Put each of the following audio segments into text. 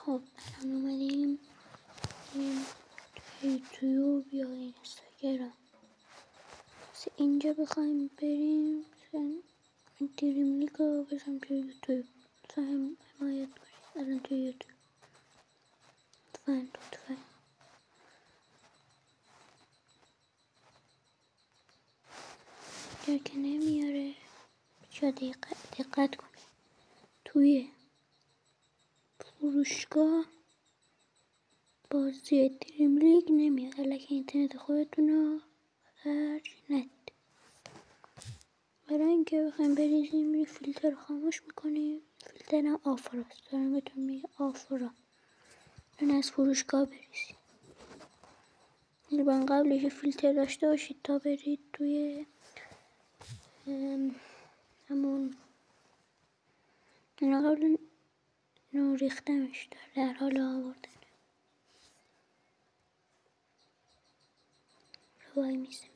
خب الان اومدیم یوتیوب یا اینستاگرام. اینجا بخوایم بریم دریم لیگ رو بزنیم توی یوتیوب، مثلا حمایت کنید الان توی یوتیوب لطفا. اگر که نمیاره بچه دقت کنید، توی فروشگاه بازی دریم لیگ نمیاد. الکی اینترنت خودتون رو خرج ندید. برای اینکه بخوایم بریزیم فیلتر رو خاموش میکنیم. فیلتر هم آفراست، دارم بهتون میگه آفرا، این از فروشگاه بریزیم. من قبلش فیلتر داشته باشید تا برید توی همون اینا. قبل اینو ریختمش در حال آوردن رو وای میستم.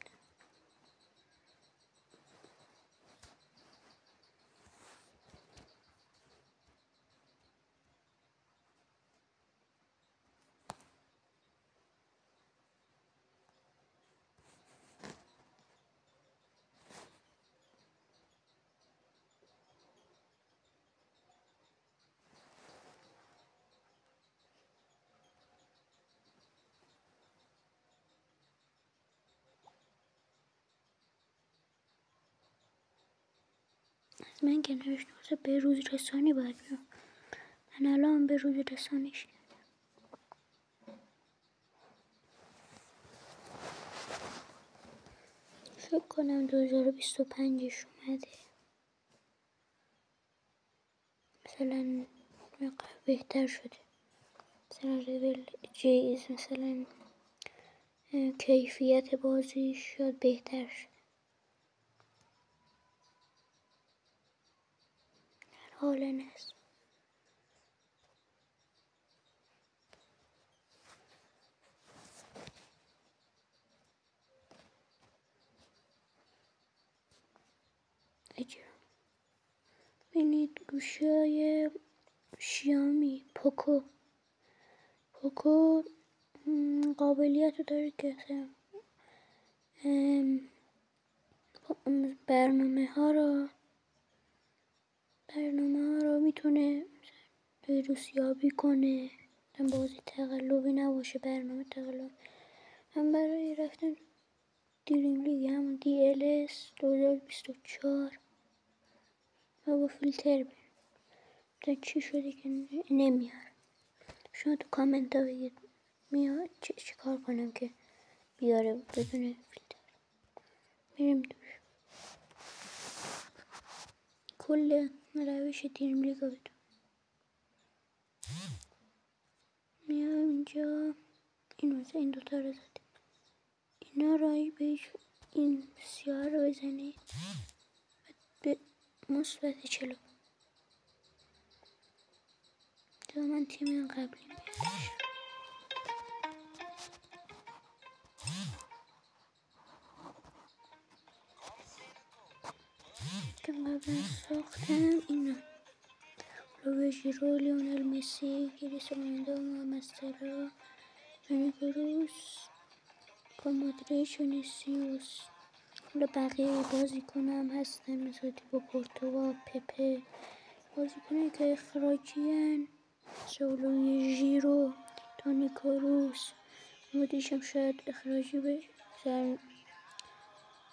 من که نوشته واسه به روز رسانی باید بیام. من الان به روز رسانیش فکر کنم 2025 اومده. مثلا بهتر شده، مثلا رول جیز، مثلا کیفیت بازیش شاید بهتر شده. در حال نصب اجرا. ببینید گوشی‌های شیائومی پوکو قابلیت رو داره که برنامه ها رو میتونه ویروس یابی کنه، بازی تقلبی نباشه، برنامه تقلبی. هم برای رفتن دریم لیگ همون DLS 2024 و با فیلتر بریم. چی شده که نمیاره؟ شما تو کامنت ها بگید میاد چی کار کنم که بیاره بدون فیلتر. میریم دوش کل روش دریم لیگ رو بدون میام اینجا. این دوتا رو زدیم، اینا رو بهش این سیاه رو بزنید به مثبت 40. من تیم قبلی میادش که قبلا ساختم. اینا رو ژیرو، لیونل مسی، کریستیانو رونالدو، محمد صلاح، تونی کروس، مودریچ، وینیسیوس. حالا بقیه بازیکن‌ها هم هستن مثل تیبو کورتوا، پپه، بازیکنایی که اخراجی‌ان، سولوی، ژیرو، تونی کروس. مودریچ هم شاید اخراجی بشه،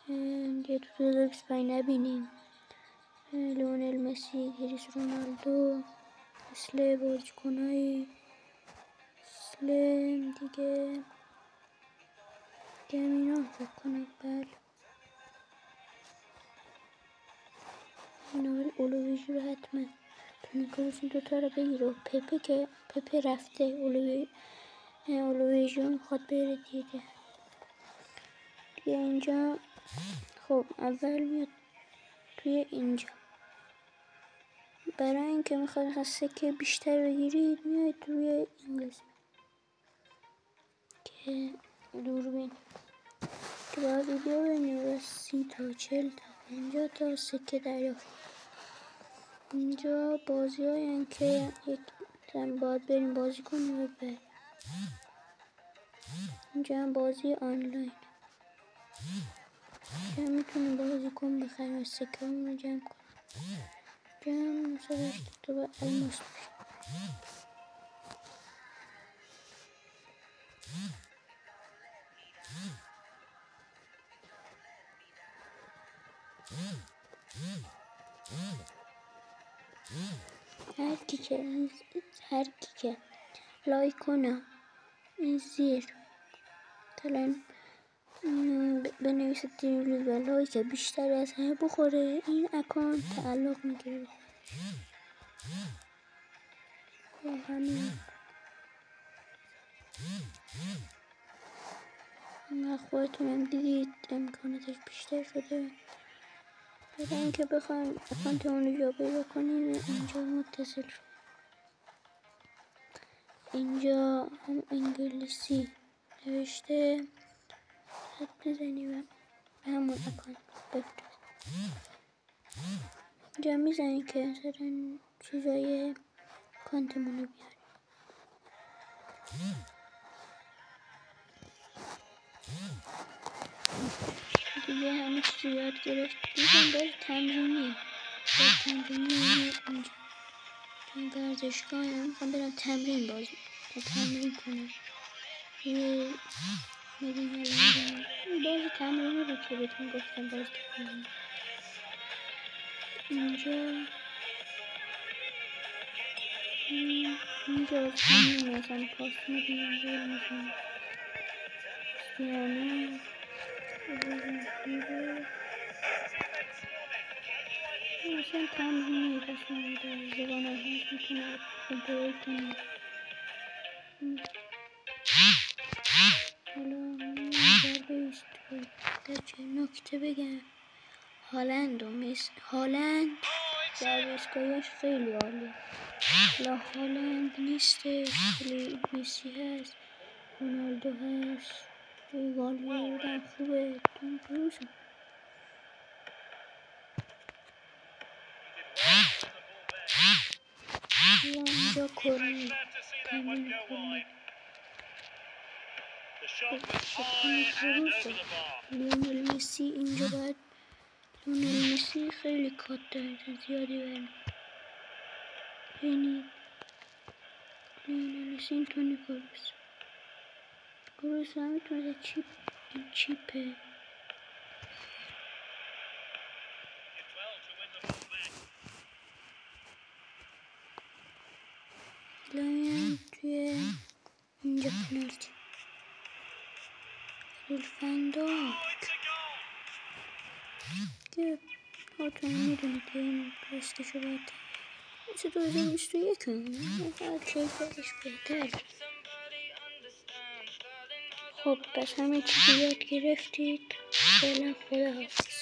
دیگه تو 2025 نبینیم. لیونل مسی، کریستیانو رونالدو، مثل بازیکنایی مثل دیگه اینا فکر کنم. بله اینا. ولی اولویجی رو حتما تونی کروس این دوتا رو بگیره. پپه که پپه رفته، اولویجی رو میخواد بره دیگه اینجا. خب اول میاد توی اینجا، برای اینکه میخواد سکه بیشتر بگیرید میاد توی این قسمت که دوربین که باید ویدیو ببینید 30 تا 40 تا 50 تا سکه دریافت. اینجا بازی هایی که یک مثلا باید بریم بازی کنیم و بریم. اینجا هم بازی آنلاین، اینجا میتونیم بازی کنیم، بخریم و سکه رو جمع کنیم. اینجا هم مثلا تو به الماس بشیم. هر کی که لایک کنه این زیر مثلا بنویسه دیروز و لایک بیشتری از همه بخوره، این اکانت تعلق میگیره و همین و خودتونم دیدید امکاناتش بیشتر شده. برای اینکه بخوایم اکانت اون رو جابجا کنیم اینجا متصل شد. اینجا هم انگلیسی نوشته، حد بزنیم به همون اکانت بفرست. اینجا میزنیم که مثلا چیزای اکانتمون رو بیاریم. دیگه همه چیزی یاد گرفت. دیگه باز تمرینی اینجا این ورزشگاه هم میخوام برم تمرین تمرین کنم. یه میدین بازی تمرینی بود که بهتون گفتم باز تمرین. اینجا از تمرین مثلا پاس میدیم گل میزنیم استیانو مثلا تمرینی پس نمیده زبان هست میتونه کنترل کنیم. حالا ضربه ایستگاه در چه نکته بگم، هالند ضربه ایستگاهیش خیلی عالیه. حالا هالند نیستش ولی مسی هست، رونالدو هست، جای والورده هم خوبه، تونی کروس هم. اینجا کرنر تمرین کرنر کروسه. لیونل مسی اینجا باید لیونل مسی خیلی کات داره زیادی برن لیونل مسی این تونی کروس هم میتونه چیپه. الان توی اینجا پنالتی الفنداک که هاتون میدونید که این پستشو باید مثل 2021 باید کیفیتش بهتر. خب پس همه چیزی یاد گرفتید. فعلا خداحافظ.